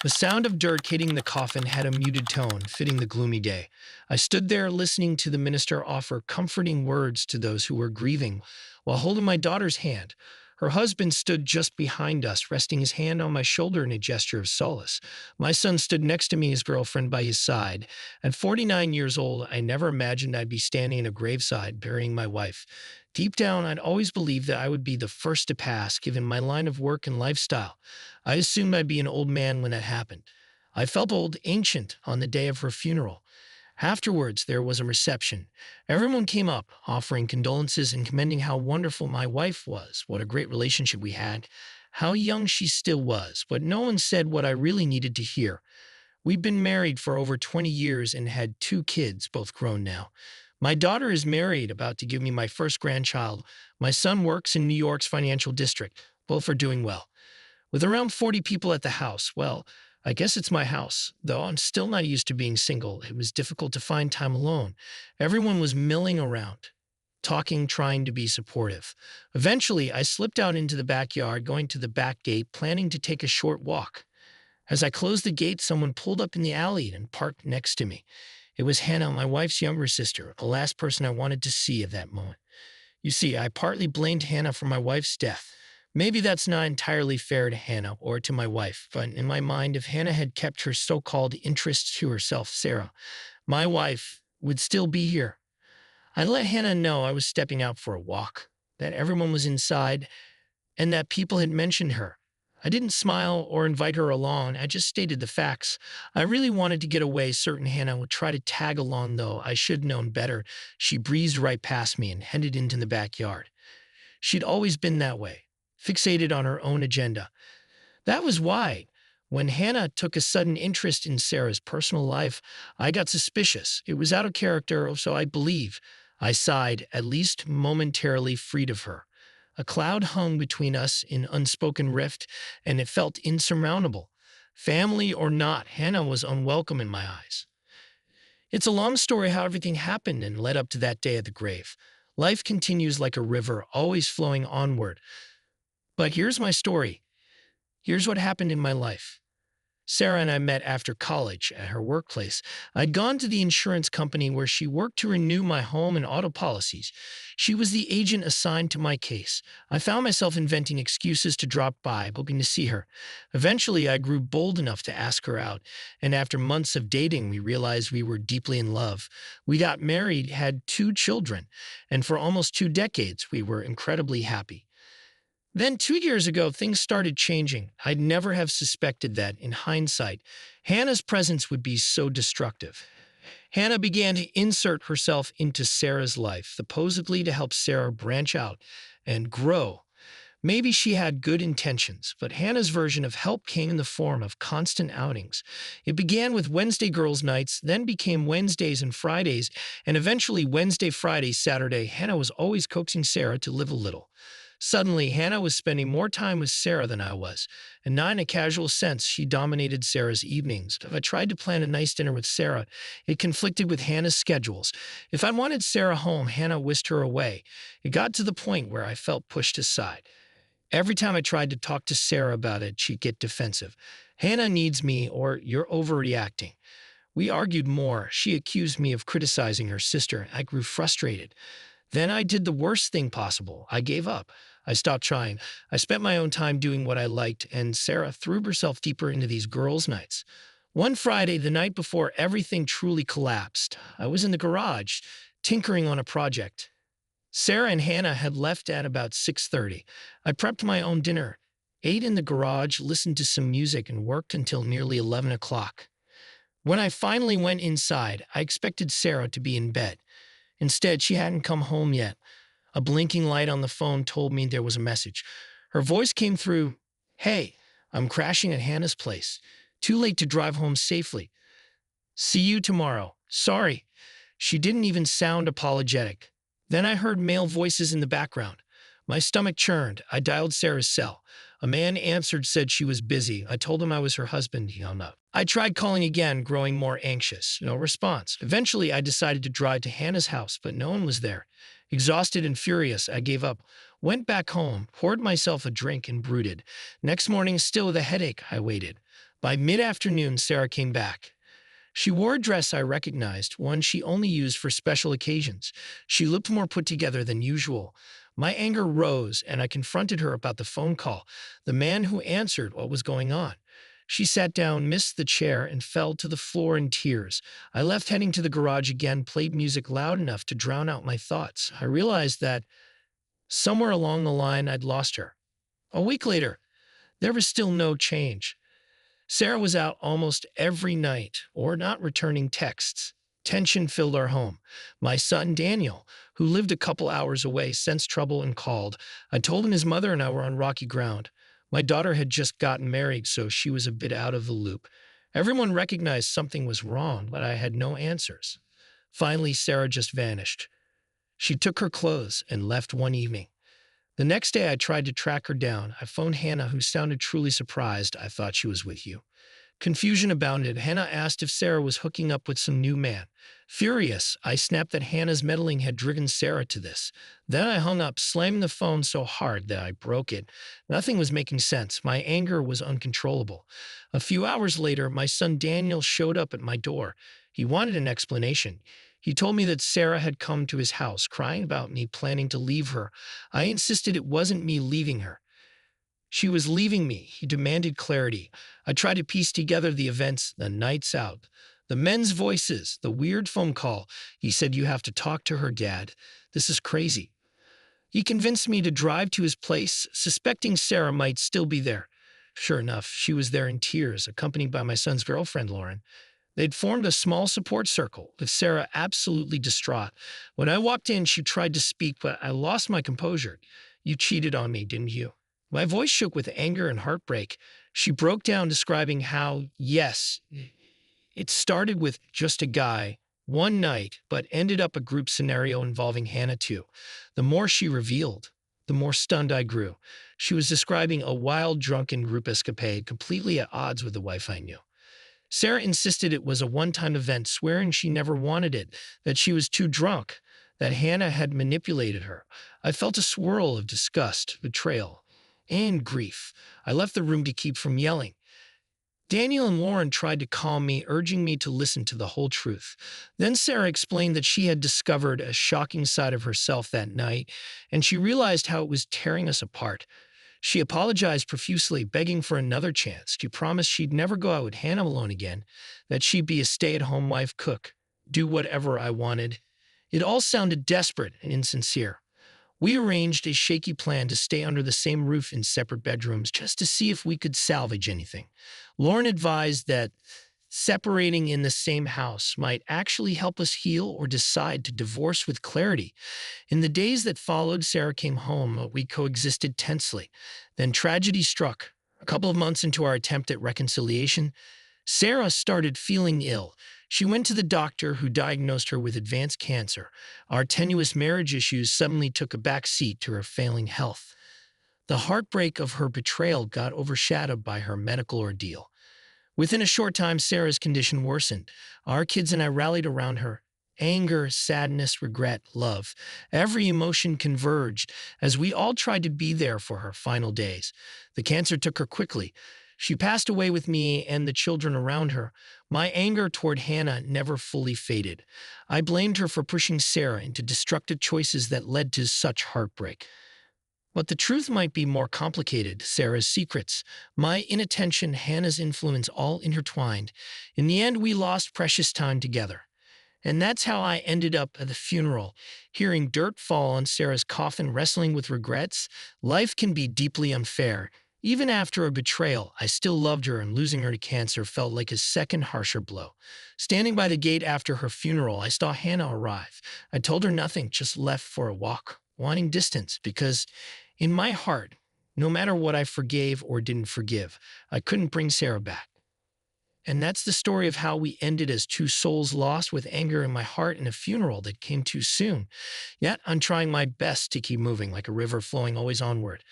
The sound of dirt hitting the coffin had a muted tone, fitting the gloomy day. I stood there listening to the minister offer comforting words to those who were grieving while holding my daughter's hand. Her husband stood just behind us, resting his hand on my shoulder in a gesture of solace. My son stood next to me, his girlfriend by his side. At 49 years old, I never imagined I'd be standing at a graveside burying my wife. Deep down, I'd always believed that I would be the first to pass, given my line of work and lifestyle. I assumed I'd be an old man when that happened. I felt old, ancient on the day of her funeral. Afterwards, there was a reception. Everyone came up, offering condolences and commending how wonderful my wife was, what a great relationship we had, how young she still was, but no one said what I really needed to hear. We've been married for over 20 years and had 2 kids, both grown now. My daughter is married, about to give me my first grandchild. My son works in New York's financial district. Both are doing well. With around 40 people at the house, well, I guess it's my house. Though I'm still not used to being single, it was difficult to find time alone. Everyone was milling around, talking, trying to be supportive. Eventually, I slipped out into the backyard, going to the back gate, planning to take a short walk. As I closed the gate, someone pulled up in the alley and parked next to me. It was Hannah, my wife's younger sister, the last person I wanted to see at that moment. You see, I partly blamed Hannah for my wife's death. Maybe that's not entirely fair to Hannah or to my wife, but in my mind, if Hannah had kept her so-called interests to herself, Sarah, my wife, would still be here. I let Hannah know I was stepping out for a walk, that everyone was inside, and that people had mentioned her. I didn't smile or invite her along, I just stated the facts. I really wanted to get away, certain Hannah would try to tag along, though I should have known better. She breezed right past me and headed into the backyard. She'd always been that way, fixated on her own agenda. That was why, when Hannah took a sudden interest in Sarah's personal life, I got suspicious. It was out of character, so I believe. I sighed, at least momentarily freed of her. A cloud hung between us in unspoken rift, and it felt insurmountable. Family or not, Hannah was unwelcome in my eyes. It's a long story how everything happened and led up to that day at the grave. Life continues like a river, always flowing onward. But here's my story. Here's what happened in my life. Sarah and I met after college at her workplace. I'd gone to the insurance company where she worked to renew my home and auto policies. She was the agent assigned to my case. I found myself inventing excuses to drop by, hoping to see her. Eventually, I grew bold enough to ask her out, and after months of dating, we realized we were deeply in love. We got married, had 2 children, and for almost 2 decades, we were incredibly happy. Then 2 years ago, things started changing. I'd never have suspected that, in hindsight, Hannah's presence would be so destructive. Hannah began to insert herself into Sarah's life, supposedly to help Sarah branch out and grow. Maybe she had good intentions, but Hannah's version of help came in the form of constant outings. It began with Wednesday girls' nights, then became Wednesdays and Fridays, and eventually Wednesday, Friday, Saturday. Hannah was always coaxing Sarah to live a little. Suddenly, Hannah was spending more time with Sarah than I was, and not in a casual sense. She dominated Sarah's evenings. If I tried to plan a nice dinner with Sarah, it conflicted with Hannah's schedules. If I wanted Sarah home, Hannah whisked her away. It got to the point where I felt pushed aside. Every time I tried to talk to Sarah about it, she'd get defensive. Hannah needs me, or you're overreacting. We argued more. She accused me of criticizing her sister. I grew frustrated. Then I did the worst thing possible. I gave up. I stopped trying. I spent my own time doing what I liked, and Sarah threw herself deeper into these girls' nights. One Friday, the night before everything truly collapsed, I was in the garage, tinkering on a project. Sarah and Hannah had left at about 6:30. I prepped my own dinner, ate in the garage, listened to some music, and worked until nearly 11 o'clock. When I finally went inside, I expected Sarah to be in bed. Instead, she hadn't come home yet. A blinking light on the phone told me there was a message. Her voice came through, "Hey, I'm crashing at Hannah's place. Too late to drive home safely. See you tomorrow. Sorry." She didn't even sound apologetic. Then I heard male voices in the background. My stomach churned. I dialed Sarah's cell. A man answered, said she was busy. I told him I was her husband. He hung up. I tried calling again, growing more anxious. No response. Eventually, I decided to drive to Hannah's house, but no one was there. Exhausted and furious, I gave up. Went back home, poured myself a drink, and brooded. Next morning, still with a headache, I waited. By mid-afternoon, Sarah came back. She wore a dress I recognized, one she only used for special occasions. She looked more put together than usual. My anger rose, and I confronted her about the phone call, the man who answered what was going on. She sat down, missed the chair, and fell to the floor in tears. I left, heading to the garage again, played music loud enough to drown out my thoughts. I realized that somewhere along the line I'd lost her. A week later, there was still no change. Sarah was out almost every night or not returning texts. Tension filled our home. My son, Daniel, who lived a couple hours away, sensed trouble and called. I told him his mother and I were on rocky ground. My daughter had just gotten married, so she was a bit out of the loop. Everyone recognized something was wrong, but I had no answers. Finally, Sarah just vanished. She took her clothes and left one evening. The next day, I tried to track her down. I phoned Hannah, who sounded truly surprised. I thought she was with you. Confusion abounded. Hannah asked if Sarah was hooking up with some new man. Furious, I snapped that Hannah's meddling had driven Sarah to this. Then I hung up, slamming the phone so hard that I broke it. Nothing was making sense. My anger was uncontrollable. A few hours later, my son Daniel showed up at my door. He wanted an explanation. He told me that Sarah had come to his house, crying about me planning to leave her. I insisted it wasn't me leaving her. She was leaving me. He demanded clarity. I tried to piece together the events, the nights out, the men's voices, the weird phone call. He said, "You have to talk to her, Dad. This is crazy." He convinced me to drive to his place, suspecting Sarah might still be there. Sure enough, she was there in tears, accompanied by my son's girlfriend, Lauren. They'd formed a small support circle, with Sarah absolutely distraught. When I walked in, she tried to speak, but I lost my composure. "You cheated on me, didn't you?" My voice shook with anger and heartbreak. She broke down, describing how, yes, it started with just a guy, one night, but ended up a group scenario involving Hannah too. The more she revealed, the more stunned I grew. She was describing a wild, drunken group escapade, completely at odds with the wife I knew. Sarah insisted it was a one-time event, swearing she never wanted it, that she was too drunk, that Hannah had manipulated her. I felt a swirl of disgust, betrayal, and grief. I left the room to keep from yelling. Daniel and Lauren tried to calm me, urging me to listen to the whole truth. Then Sarah explained that she had discovered a shocking side of herself that night, and she realized how it was tearing us apart. She apologized profusely, begging for another chance. She promised she'd never go out with Hannah alone again, that she'd be a stay-at-home wife, cook, do whatever I wanted. It all sounded desperate and insincere. We arranged a shaky plan to stay under the same roof in separate bedrooms just to see if we could salvage anything. Lauren advised that separating in the same house might actually help us heal or decide to divorce with clarity. In the days that followed, Sarah came home. We coexisted tensely. Then tragedy struck. A couple of months into our attempt at reconciliation, Sarah started feeling ill. She went to the doctor, who diagnosed her with advanced cancer. Our tenuous marriage issues suddenly took a back seat to her failing health. The heartbreak of her betrayal got overshadowed by her medical ordeal. Within a short time, Sarah's condition worsened. Our kids and I rallied around her. Anger, sadness, regret, love. Every emotion converged as we all tried to be there for her final days. The cancer took her quickly. She passed away with me and the children around her. My anger toward Hannah never fully faded. I blamed her for pushing Sarah into destructive choices that led to such heartbreak. But the truth might be more complicated. Sarah's secrets, my inattention, Hannah's influence, all intertwined. In the end, we lost precious time together. And that's how I ended up at the funeral, hearing dirt fall on Sarah's coffin, wrestling with regrets. Life can be deeply unfair. Even after a betrayal, I still loved her, and losing her to cancer felt like a second, harsher blow. Standing by the gate after her funeral, I saw Hannah arrive. I told her nothing, just left for a walk, wanting distance, because in my heart, no matter what I forgave or didn't forgive, I couldn't bring Sarah back. And that's the story of how we ended as two souls lost, with anger in my heart and a funeral that came too soon. Yet I'm trying my best to keep moving like a river flowing always onward.